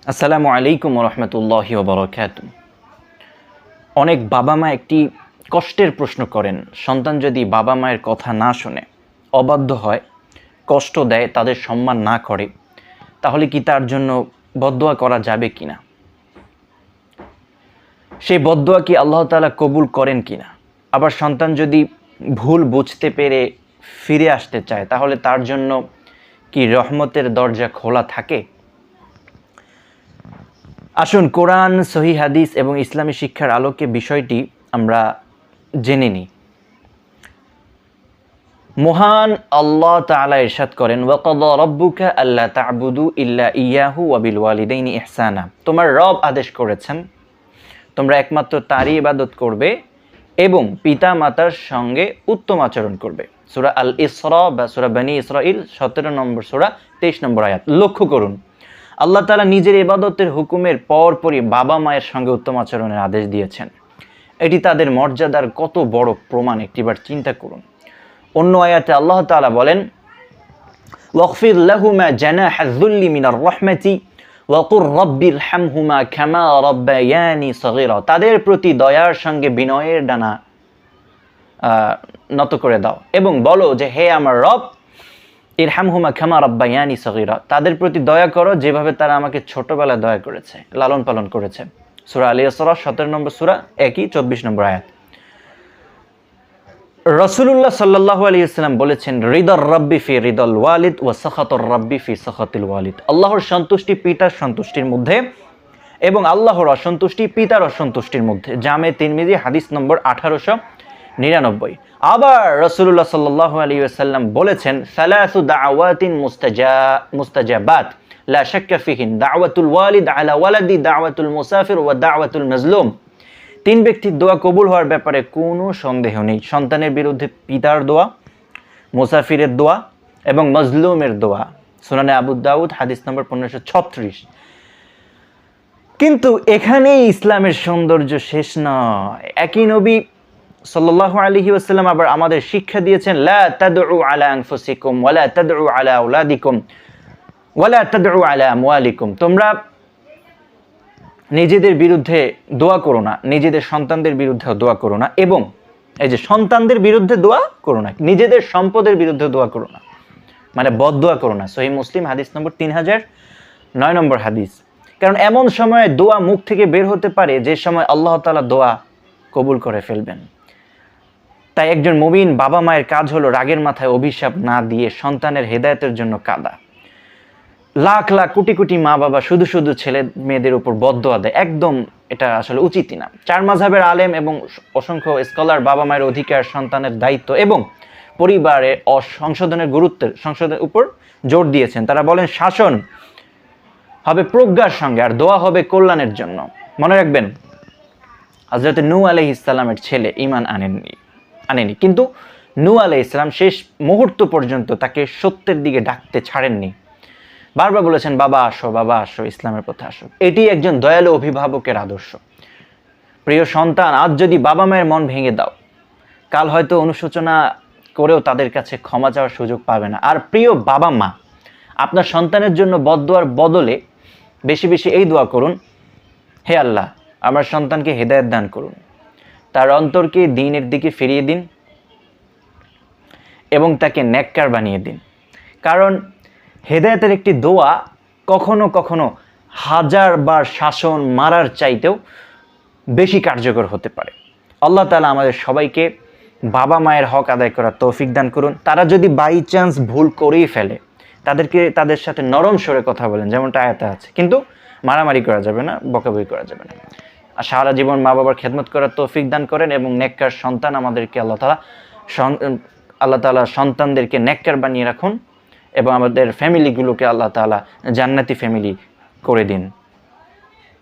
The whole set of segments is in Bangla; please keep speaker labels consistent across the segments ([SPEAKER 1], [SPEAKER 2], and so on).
[SPEAKER 1] আসসালামু আলাইকুম রহমতুল্লাহি ওয়া বারাকাতুহু। অনেক বাবা মা একটি কষ্টের প্রশ্ন করেন, সন্তান যদি বাবা মায়ের কথা না শোনে, অবাধ্য হয়, কষ্ট দেয়, তাদের সম্মান না করে, তাহলে কি তার জন্য বদদোয়া করা যাবে কিনা? সেই বদদোয়া কি আল্লাহ তাআলা কবুল করেন কিনা? আবার সন্তান যদি ভুল বুঝতে পেরে ফিরে আসতে চায়, তাহলে তার জন্য কি রহমতের দরজা খোলা থাকে? আসুন কোরআন, সহিহ হাদিস এবং ইসলামী শিক্ষার আলোকে বিষয়টি আমরা জেনে নিই। মহান আল্লাহ তাআলা ইরশাদ করেন, ওয়াকাদা রাব্বুকা আল্লা তা'বুদু ইল্লা ইয়াহু ওয়া বিল ওয়ালিদাইনি ইহসানা। তোমার রব আদেশ করেছেন তোমরা একমাত্র তারই ইবাদত করবে এবং পিতা মাতার সঙ্গে উত্তম আচরণ করবে। সূরা আল ইসরা বা সূরা বনী ইসরাইল 17 নম্বর সূরা 23 নম্বর আয়াত। লক্ষ্য করুন, আল্লাহ তাআলা নিজের ইবাদতের হুকুমের পরপরই বাবা মায়ের সঙ্গে উত্তম আচরণের আদেশ দিয়েছেন। এটি তাদের মর্যাদার কত বড় প্রমাণ, একটিবার চিন্তা করুন। অন্য আয়াতে আল্লাহ তাআলা বলেন, ওয়াগফির লাহুমা জানাহা যুল্লি মিনার রাহমাতি ওয়া কুর রাব্বিরহামহুমা কামা রাব্বায়ানি সগীরা। তাদের প্রতি দয়ার সঙ্গে বিনয়ের ডানা নত করে দাও এবং বলো যে, হে আমার রব, ইরহামহুমা কামা রাব্বায়ানি সগীরা, তাদের প্রতি দয়া করো যেভাবে তারা আমাকে ছোটবেলায় দয়া করেছে, লালন পালন করেছে। সূরা আল ইসরা 17 নম্বর সূরা, একই 24 নম্বর আয়াত। রাসূলুল্লাহ সাল্লাল্লাহু আলাইহি ওয়াসাল্লাম বলেছেন, রিদার রাব্বি ফি রিদাল ওয়ালিদ ওয়া সাখাতুর রাব্বি ফি সাখাতিল ওয়ালিদ। আল্লাহর সন্তুষ্টি পিতার সন্তুষ্টির মধ্যে এবং আল্লাহর অসন্তুষ্টি পিতার অসন্তুষ্টির মধ্যে। জামে তিরমিজি হাদিস নম্বর 1899। আবার রাসূলুল্লাহ সাল্লাল্লাহু আলাইহি ওয়াসাল্লাম বলেছেন, সালাসু দাওয়াতিন মুস্তাজাবাত লা শাক্কা ফিহিন দাওয়াতুল ওয়ালিদ আলা ওয়ালাদি, দাওয়াতুল মুসাফির ওয়া দাওয়াতুল মাজলুম। তিন ব্যক্তির দোয়া কবুল হওয়ার ব্যাপারে কোনো সন্দেহ নেই: সন্তানের বিরুদ্ধে পিতার দোয়া, মুসাফিরের দোয়া এবং মজলুমের দোয়া। সুনানে আবু দাউদ হাদিস নম্বর 1536। কিন্তু এখানেই ইসলামের সৌন্দর্য শেষ নয়। একই নবী সাল্লাল্লাহু আলাইহি ওয়াসাল্লাম আবার আমাদের শিক্ষা দিয়েছেন, লা তাদউ আলা আনফুসিকুম ওয়া লা তাদউ আলা আওলাদিকুম ওয়া লা তাদউ আলা আমওয়ালিকুম। তোমরা নিজেদের বিরুদ্ধে দোয়া করো না, নিজেদের সন্তানদের বিরুদ্ধে দোয়া করো না, এবং এই যে সন্তানদের বিরুদ্ধে দোয়া করো না, নিজেদের সম্পদের বিরুদ্ধে দোয়া করো না, মানে বদদোয়া করো না। সহিহ মুসলিম হাদিস নম্বর 3009 নম্বর হাদিস। কারণ এমন সময় দোয়া মুখ থেকে বের হতে পারে যে সময় আল্লাহ তাআলা দোয়া কবুল করে ফেলবেন। তাই একজন মুমিন বাবা মায়ের কাজ হলো রাগের মাথায় অভিশাপ না দিয়ে সন্তানের হেদায়েতের জন্য কাঁদা। লাখ লাখ কোটি কোটি মা বাবা শুধু শুধু ছেলে মেয়েদের উপর বদদোয়া দেয়, একদম এটা আসলে উচিতই না। চার মাযহাবের আলেম এবং অসংখ্য স্কলার বাবা মায়ের অধিকার, সন্তানের দায়িত্ব এবং পরিবারে সংশোধনের উপর জোর দিয়েছেন। তারা বলেন, শাসন হবে প্রজ্ঞার সঙ্গে আর দোয়া হবে কল্যাণের জন্য। মনে রাখবেন, হযরত নূহ আলাইহিস সালামের ছেলে ঈমান আনেনি, কিন্তু নূহ আলাইহিস সালাম শেষ মুহূর্ত পর্যন্ত তাকে সত্যের দিকে ডাকতে ছাড়েননি। বারবার বলেছেন, বাবা আসো, ইসলামের পথে আসো। এটি একজন দয়ালু অভিভাবকের আদর্শ। প্রিয় সন্তান, আজ যদি বাবা মায়ের মন ভেঙে দাও, কাল হয়তো অনুশোচনা করেও তাদের কাছে ক্ষমা চাওয়ার সুযোগ পাবে না। আর প্রিয় বাবা মা, আপনার সন্তানের জন্য বদদোয়ার বদলে বেশি বেশি এই দোয়া করুন, হে আল্লাহ, আমার সন্তানকে হেদায়েত দান করুন, তার অন্তরকে দ্বীনের দিকে ফিরিয়ে দিন এবং তাকে নেককার বানিয়ে দিন। কারণ হেদায়েতের একটি দোয়া কখনো কখনো 1000 বার শাসন মারার চাইতেও বেশি কার্যকর হতে পারে। আল্লাহ তাআলা আমাদের সবাইকে বাবা মায়ের হক আদায় করার তৌফিক দান করুন। তারা যদি বাই চান্স ভুল করেই ফেলে, তাদের সাথে নরম স্বরে কথা বলেন, যেমনটা আয়াতে আছে, কিন্তু মারামারি করা যাবে না, বকাবকি করা যাবে না। আর সারা জীবন মা বাবার খেদমত করার তৌফিক দান করেন এবং নেককার সন্তান আমাদেরকে আল্লাহ তাআলা সন্তানদেরকে নেককার বানিয়ে রাখুন এবং আমাদের ফ্যামিলিগুলোকে আল্লাহ তাআলা জান্নাতি ফ্যামিলি করে দিন।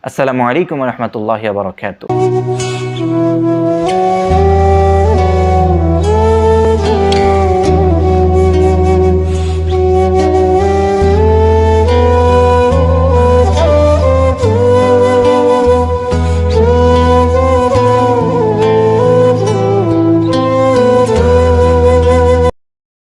[SPEAKER 1] আসসালামু আলাইকুম ওয়া রাহমাতুল্লাহি ওয়া বারাকাতুহু।